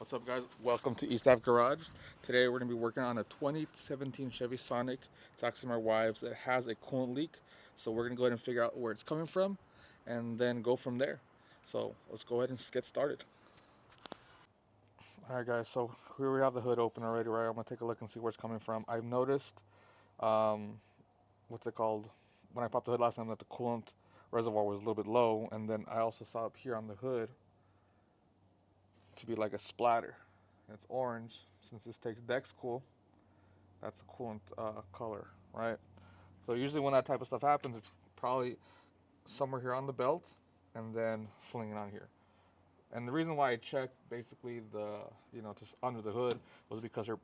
What's up, guys? Welcome to East Ave Garage. Today we're going to be working on a 2017 Chevy Sonic. It's actually my wife's. It has a coolant leak, so we're going to go ahead and figure out where it's coming from and then go from there. So let's go ahead and get started. Alright guys, so here we have the hood open already, right? I'm going to take a look and see where it's coming from. I've noticed, what's it called? When I popped the hood last time that the coolant reservoir was a little bit low, and then I also saw up here on the hood to be like a splatter. And it's orange. Since this takes Dex Cool, that's the coolant color, right? So usually when that type of stuff happens, it's probably somewhere here on the belt and then flinging on here. And the reason why I checked basically just under the hood was because her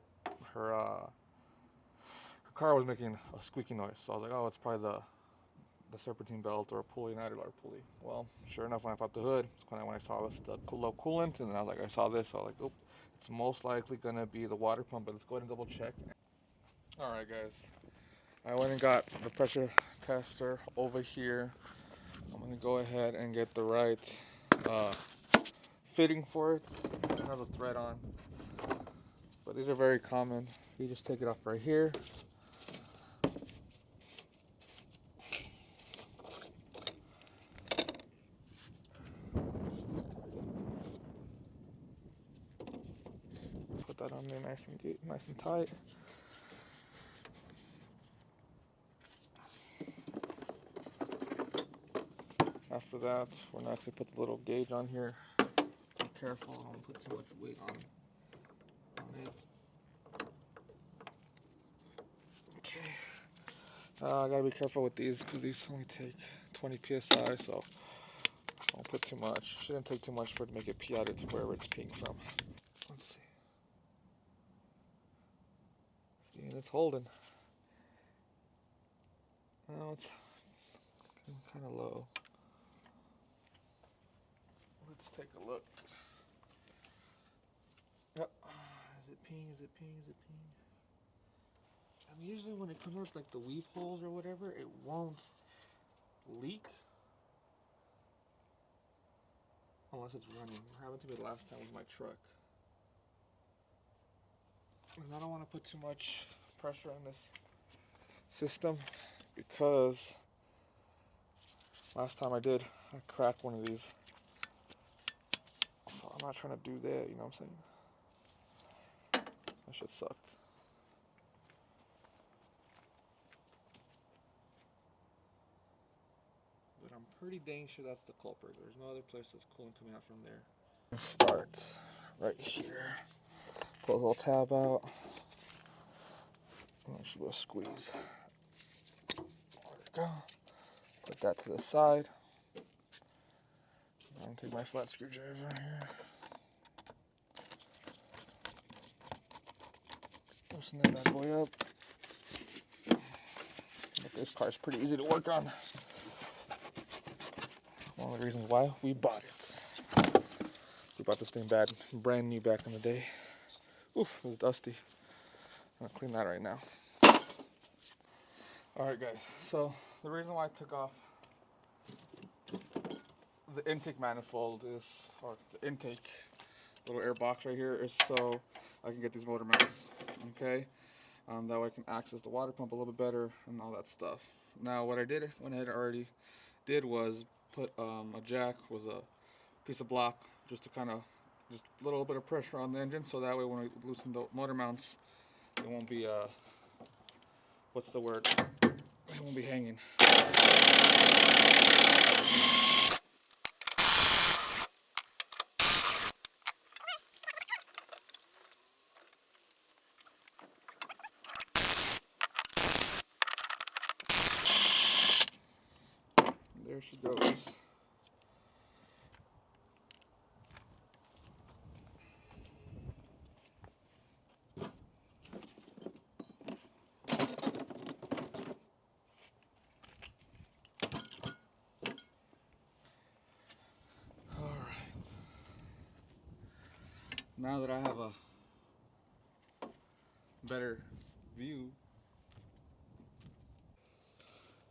car was making a squeaky noise. So I was like, oh, it's probably the serpentine belt or a pulley, an idler pulley. Well, sure enough, when I popped the hood, when I saw this, the low coolant, and then I was like, I saw this, so I was like, oh, it's most likely gonna be the water pump, but let's go ahead and double check. All right, guys, I went and got the pressure tester over here. I'm gonna go ahead and get the right fitting for it. It has a thread on, but these are very common. You just take it off right here. Put that on there nice and tight. After that, we're gonna actually put the little gauge on here. Be careful, I don't put too much weight on it. Okay. I gotta be careful with these because these only take 20 psi, so don't put too much. Shouldn't take too much for it to make it pee out into wherever it's peeing from. Let's see. See, and it's holding. Now it's kind of low. Let's take a look. Yep. Is it peeing? Is it peeing? Is it peeing? I mean, usually when it comes out like the weave holes or whatever, it won't leak unless it's running. What happened to me the last time with my truck. And I don't want to put too much pressure on this system because last time I did, I cracked one of these. So I'm not trying to do that, you know what I'm saying? That shit sucked. But I'm pretty dang sure that's the culprit. There's no other place that's coolant coming out from there. Starts right here. Pull the little tab out. And should be a squeeze. There we go. Put that to the side. I'm gonna take my flat screwdriver here. Loosen that bad boy up. But this car is pretty easy to work on. One of the reasons why we bought it. We bought this thing brand new back in the day. Oof, it was dusty. I'm gonna clean that right now. Alright guys, so the reason why I took off the intake manifold or the intake little air box right here is so I can get these motor mounts, okay? That way I can access the water pump a little bit better and all that stuff. Now what I already did was put a jack with a piece of block just to kind of, just a little bit of pressure on the engine so that way when we loosen the motor mounts, it won't be, what's the word? It won't be hanging. There she goes. Alright. Now that I have a better view.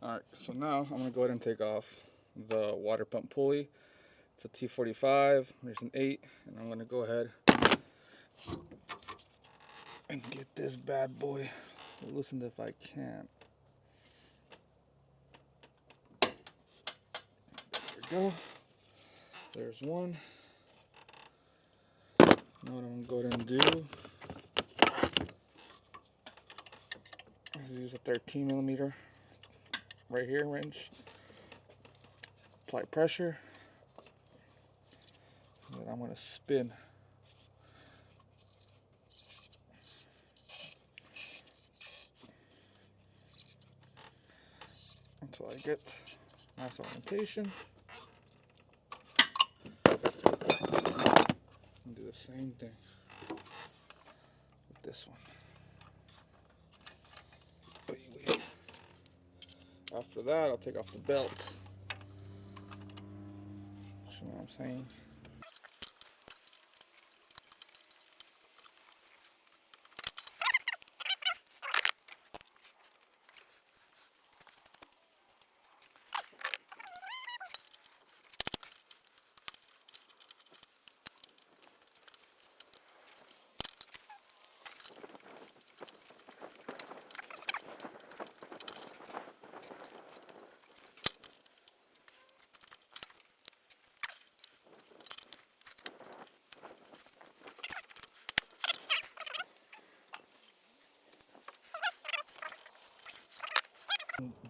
Alright, so now I'm going to go ahead and take off the water pump pulley. It's a T45, there's an 8, and I'm going to go ahead this bad boy loosened if I can. There we go. There's one. Now what I'm going to go ahead and do is use a 13mm right here wrench. Apply pressure. And then I'm going to spin. Until I get nice orientation. And do the same thing with this one. After that, I'll take off the belt. See what I'm saying?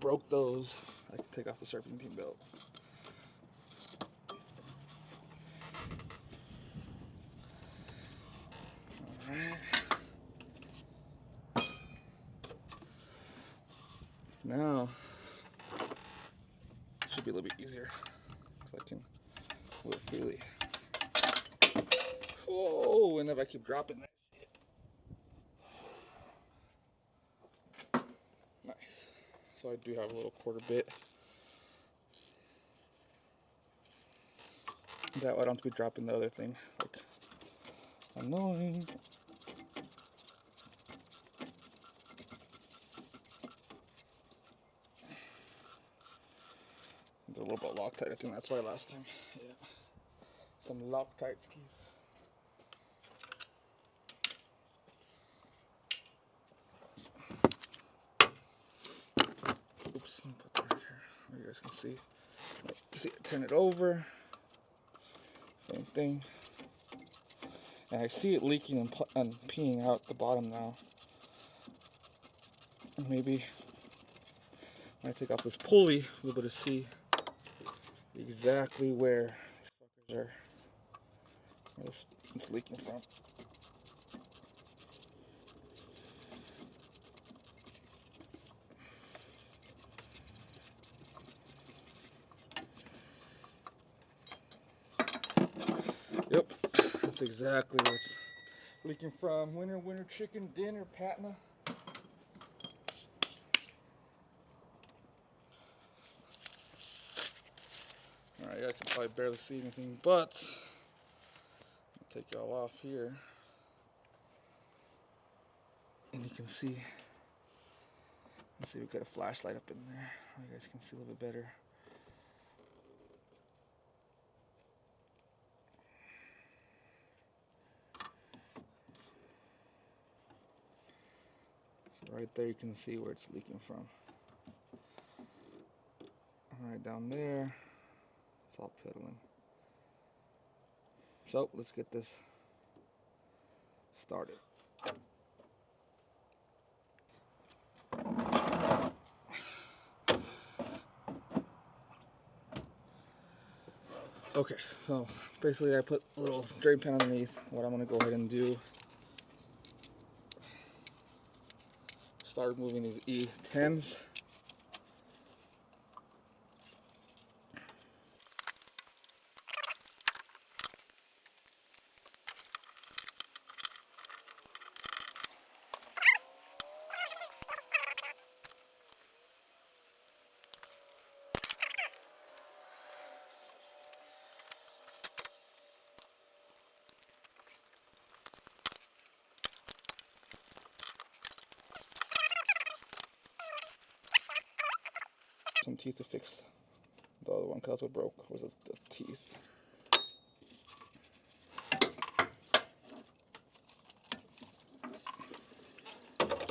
Broke those. I can take off the serpentine belt. Alright. Now, it should be a little bit easier because I can move freely. Oh, and if I keep dropping that shit. Nice. So I do have a little quarter bit. That way I don't have to be dropping the other thing. Like, annoying. It's a little bit Loctite. I think that's why last time. Yeah. Some Loctite skis. Oops, let me put that right here. You guys can see. See, turn it over. Same thing. And I see it leaking and peeing out the bottom now. And maybe when I take off this pulley, we'll be able to see exactly where these fuckers are. Where it's leaking from. Yep, that's exactly where it's leaking from. Winter chicken dinner, Patna. Alright, I can probably barely see anything, but I'll take y'all off here. And you can see, let's see, we got a flashlight up in there. You guys can see a little bit better. So right there you can see where it's leaking from. Right down there, it's all piddling. So let's get this started. Okay, so basically I put a little drain pan underneath. What I'm gonna go ahead and do, start moving these E10s. Some teeth to fix the other one because what broke was the teeth.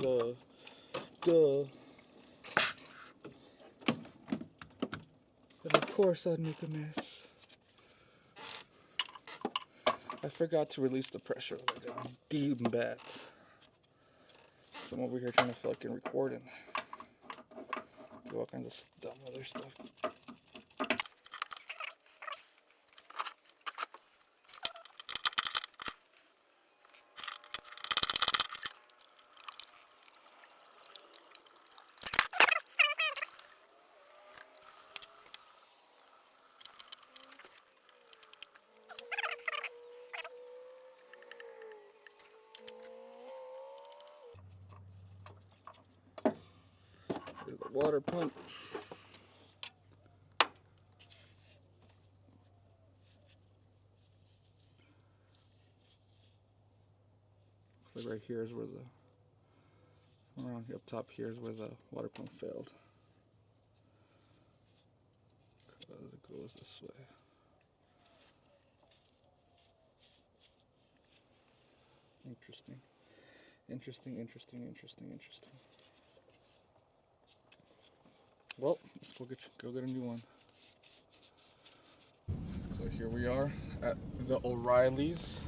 Duh. And of course I'd make a mess. I forgot to release the pressure like a demon bat. So I'm over here trying to fucking record and do all kinds of dumb other stuff. Here's the water pump. So right here is where around here up top here is where the water pump failed. Because it goes this way. Interesting. Well, let's go get a new one. So here we are at the O'Reilly's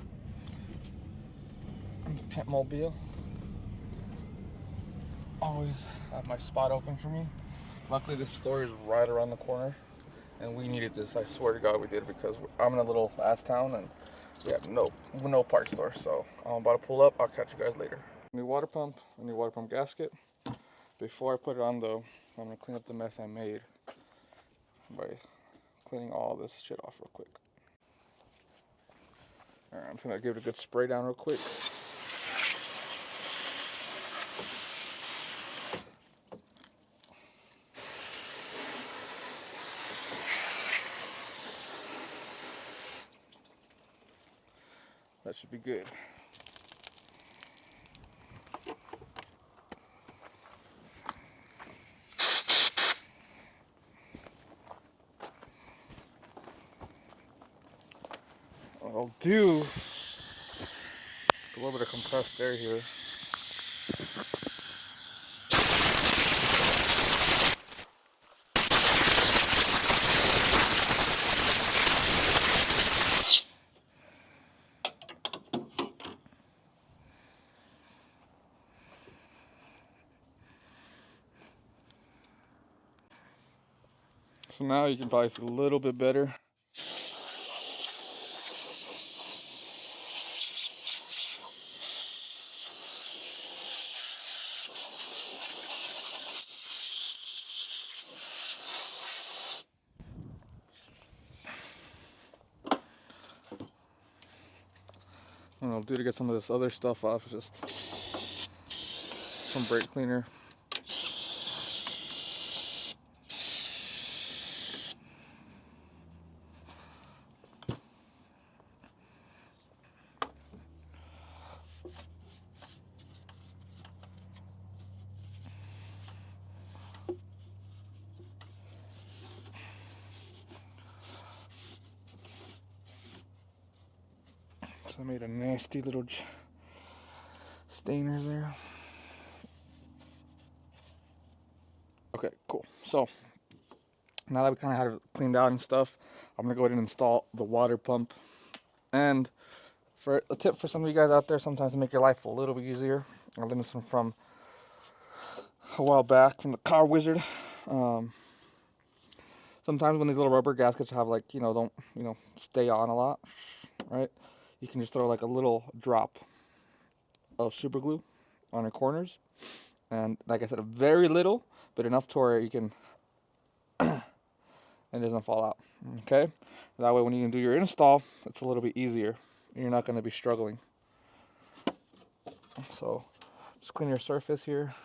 Pimpmobile. Always have my spot open for me. Luckily this store is right around the corner and we needed this. I swear to God we did, because I'm in a little ass town and we have no parts store. So I'm about to pull up. I'll catch you guys later. New water pump, a new water pump gasket. Before I put it on though, I'm gonna clean up the mess I made by cleaning all this shit off real quick. Alright, I'm just gonna give it a good spray down real quick. That should be good. I'll do a little bit of compressed air here. So now you can probably see a little bit better. What I'll do to get some of this other stuff off is just some brake cleaner. So I made a nasty little stainer there. Okay, cool. So now that we kind of had it cleaned out and stuff, I'm gonna go ahead and install the water pump. And for a tip for some of you guys out there, sometimes to make your life a little bit easier, I learned this one from a while back from the Car Wizard. Sometimes when these little rubber gaskets have don't stay on a lot, right? You can just throw like a little drop of super glue on the corners, and like I said, very little, but enough to where you can and it doesn't fall out. Okay, that way when you can do your install, it's a little bit easier. You're not going to be struggling. So just clean your surface here.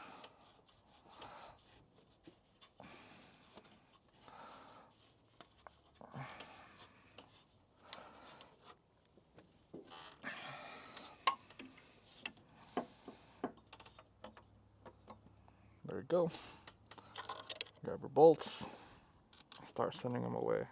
There we go. Grab your bolts. Start sending them away.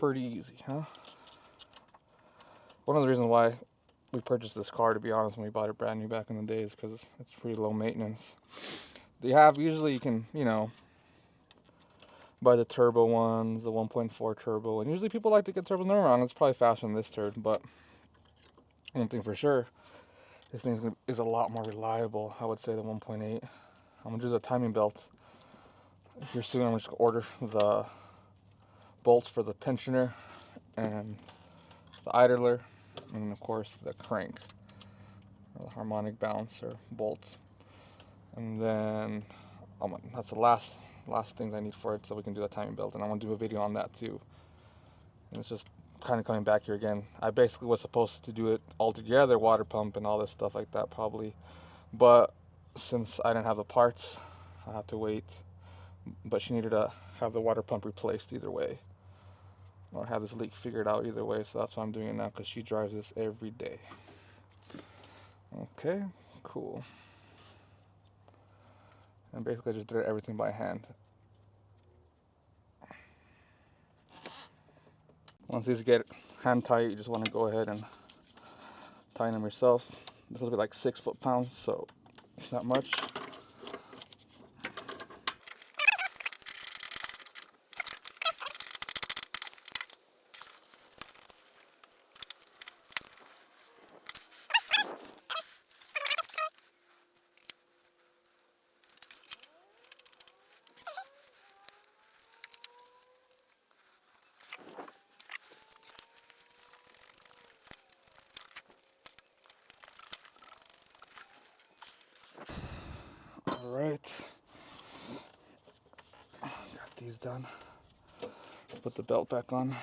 Pretty easy, huh? One of the reasons why we purchased this car, to be honest, when we bought it brand new back in the day, is because it's pretty low maintenance. Usually you can, buy the turbo ones, the 1.4 turbo, and usually people like to get turbos. Never wrong, it's probably faster than this turd, but one thing for sure, this thing is a lot more reliable, I would say, than 1.8. I'm gonna do the timing belt here soon. I'm just gonna order the bolts for the tensioner and the idler, and of course the crank, or the harmonic balancer bolts. And then that's the last things I need for it, so we can do the timing belt. And I want to do a video on that too. And it's just kind of coming back here again. I basically was supposed to do it all together, water pump and all this stuff like that probably, but since I didn't have the parts, I had to wait. But she needed to have the water pump replaced either way, or have this leak figured out either way. So that's why I'm doing it now, because she drives this every day. Okay, cool. And basically I just did everything by hand. Once these get hand tight, you just want to go ahead and tighten them yourself. They're supposed to be like 6 foot-pounds, so it's not much. All right, got these done. Put the belt back on.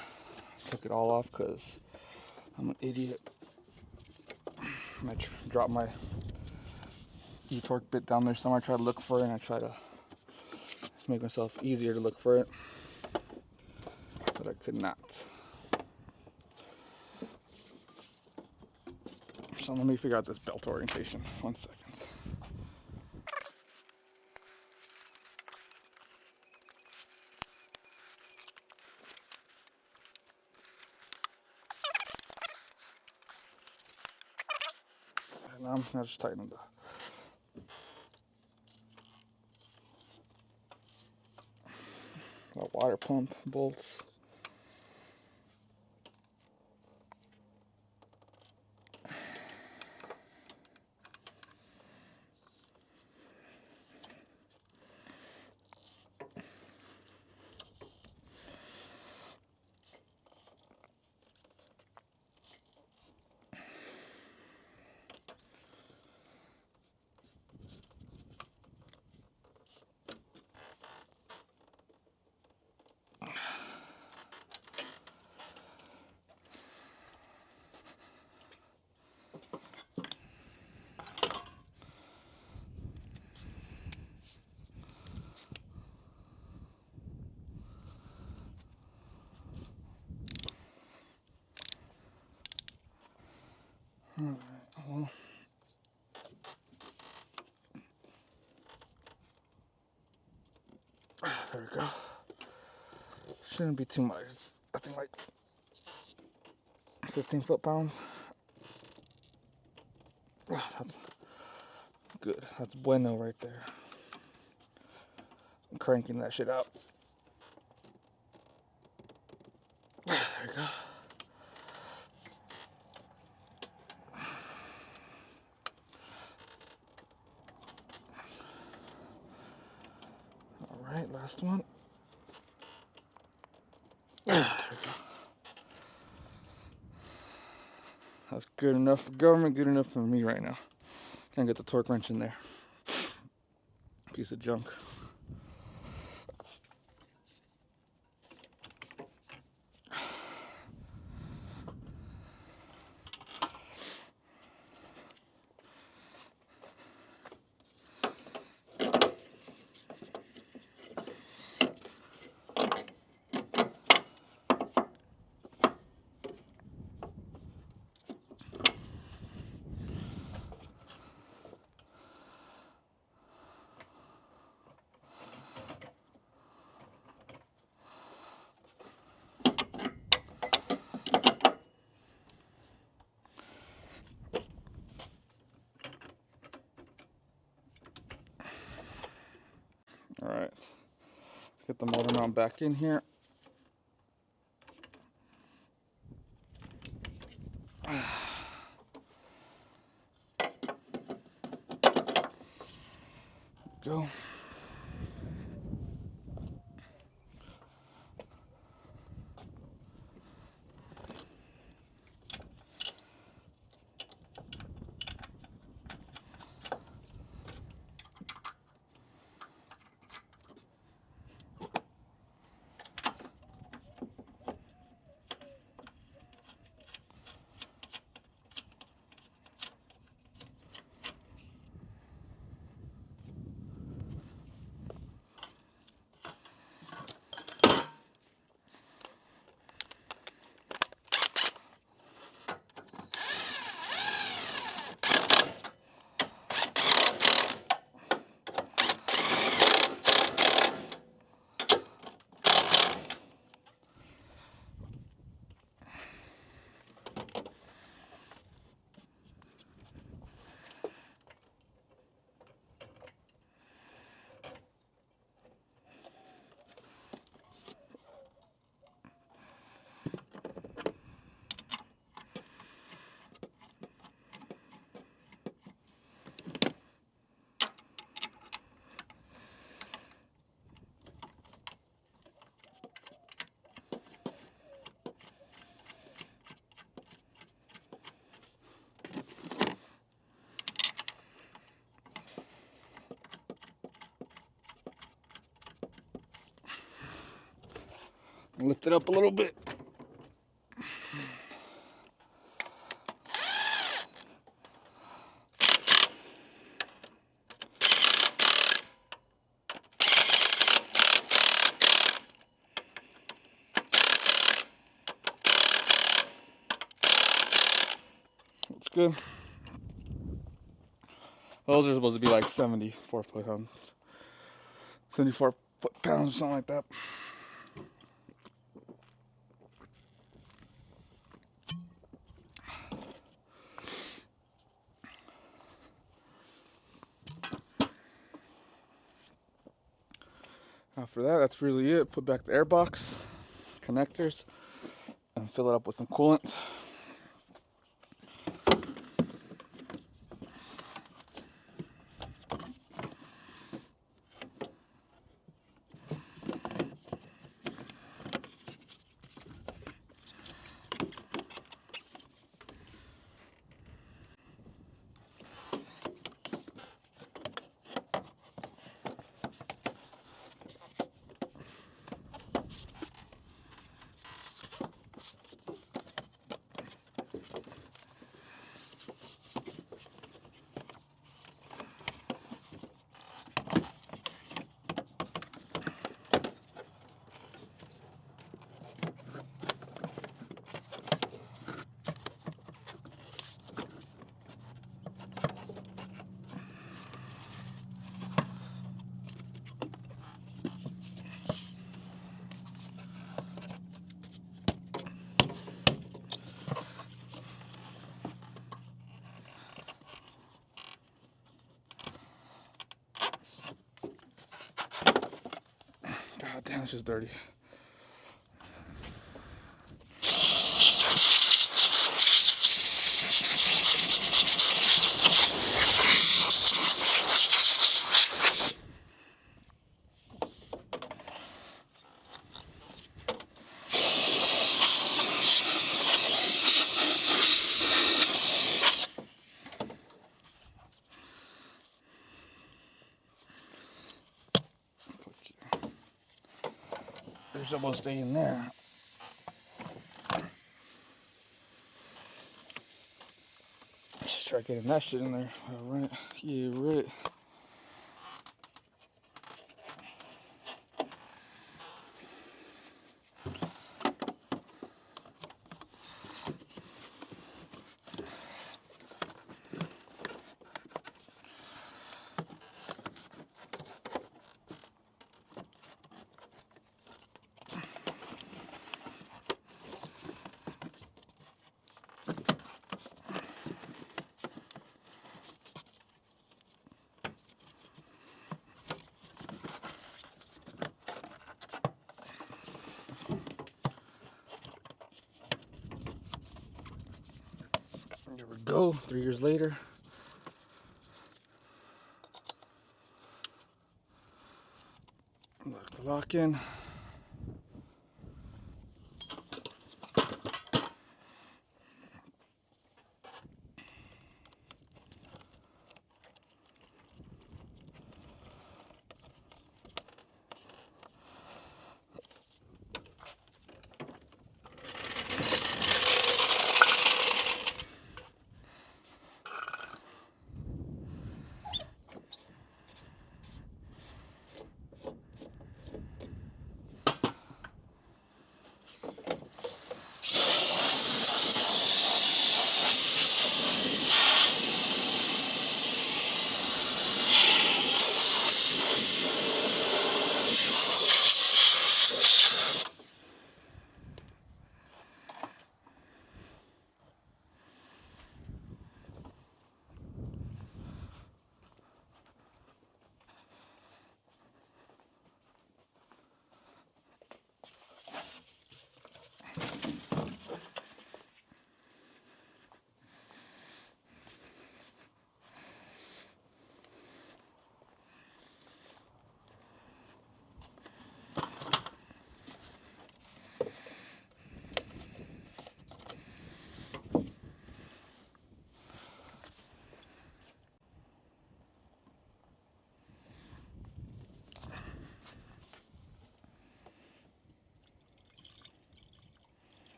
Took it all off because I'm an idiot. I dropped my e-torque bit down there somewhere. I try to look for it, and I try to make myself easier to look for it, but I could not. So let me figure out this belt orientation. 1 second. And now I'm gonna just tighten the water pump bolts. Alright, well, there we go. Shouldn't be too much. It's, I think, like 15 foot-pounds. That's good. That's bueno right there. I'm cranking that shit out. There we go. All right, last one. There we go. That's good enough for government, good enough for me right now. Can't get the torque wrench in there. Piece of junk. All right, let's get the motor mount back in here. Go. Lift it up a little bit. That's good. Those are supposed to be like 74 foot-pounds. 74 foot-pounds or something like that. After that, that's really it. Put back the air box, connectors, and fill it up with some coolant. God damn, it's just dirty. They're supposed to stay in there. Just try getting that shit in there. All right. Yeah, right. go, 3 years later. Lock the lock in.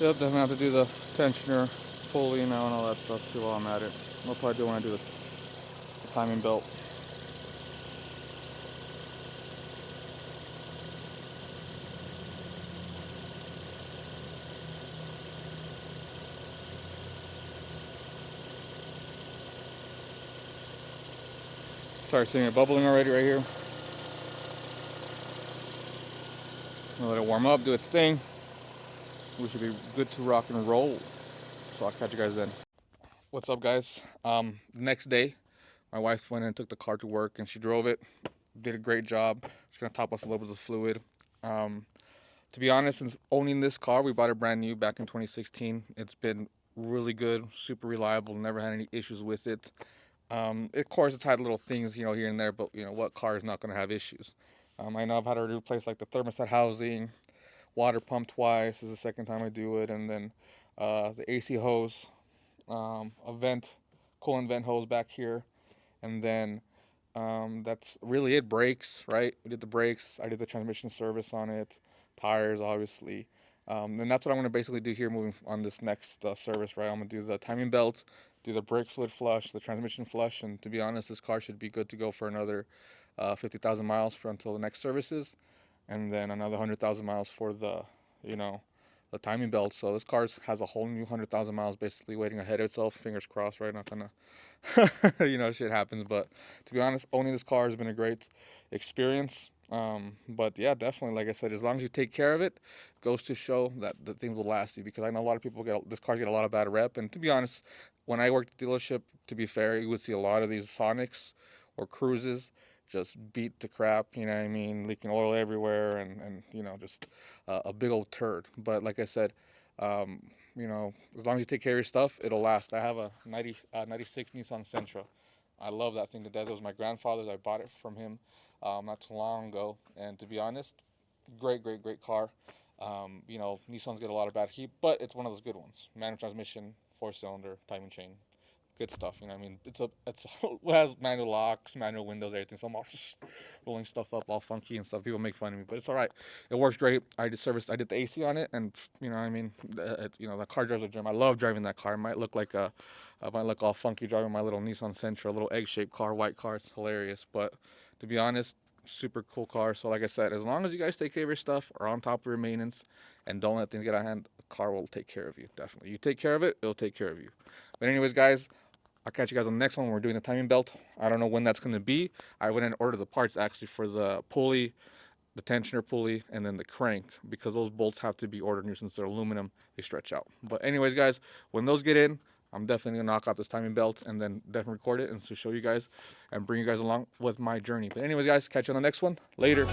Yep, definitely have to do the tensioner fully now and all that stuff too while I'm at it. I'll probably do when I do the timing belt. Start seeing it bubbling already right here. I'll let it warm up, do its thing. We should be good to rock and roll. So I'll catch you guys then. What's up, guys? The next day, my wife went and took the car to work, and she drove it. Did a great job. She's gonna top off a little bit of the fluid. Um, to be honest, since owning this car, we bought it brand new back in 2016. It's been really good, super reliable. Never had any issues with it. Of course, it's had little things, here and there, but what car is not gonna have issues? I know I've had to replace like the thermostat housing, water pump twice. This is the second time I do it, and then the AC hose, a vent, coolant vent hose back here, and then That's really it. Brakes, right? We did the brakes. I did the transmission service on it, tires, obviously. And that's what I'm gonna basically do here, moving on this next service, right? I'm gonna do the timing belt, do the brake fluid flush, the transmission flush, and to be honest, this car should be good to go for another 50,000 miles for until the next services, and then another 100,000 miles for you know, the timing belt. So this car has a whole new 100,000 miles basically waiting ahead of itself. Fingers crossed, right? Not gonna shit happens. But to be honest, owning this car has been a great experience. But yeah, definitely, like I said, as long as you take care of it, goes to show that the things will last you. Because I know a lot of people get this car get a lot of bad rep. And to be honest, when I worked at the dealership, to be fair, you would see a lot of these Sonics or Cruises just beat to crap. You know what I mean? Leaking oil everywhere, and just a big old turd. But like I said. Um, as long as you take care of your stuff, it'll last. I have a 96 Nissan Sentra. I love that thing to death. It was my grandfather's. I bought it from him not too long ago. And to be honest, great, great, great car. Nissans get a lot of bad heat, but it's one of those good ones. Manual transmission, four-cylinder, timing chain, good stuff. You know, what I mean, it has manual locks, manual windows, everything. So I'm also rolling stuff up all funky and stuff. People make fun of me, but it's all right. It works great. I did the AC on it, and what I mean, the car drives a dream. I love driving that car. It might look like I might look all funky driving my little Nissan Sentra, a little egg-shaped car, white car. It's hilarious, but to be honest, super cool car. So like I said, as long as you guys take care of your stuff, are on top of your maintenance, and don't let things get out of hand, the car will take care of you. Definitely, you take care of it, it'll take care of you. But anyways, guys, I'll catch you guys on the next one. We're doing the timing belt. I don't know when that's going to be. I went and ordered the parts actually for the pulley, the tensioner pulley, and then the crank, because those bolts have to be ordered new since they're aluminum. They stretch out. But anyways, guys, when those get in, I'm definitely going to knock out this timing belt and then definitely record it and to show you guys and bring you guys along with my journey. But anyways, guys, catch you on the next one. Later.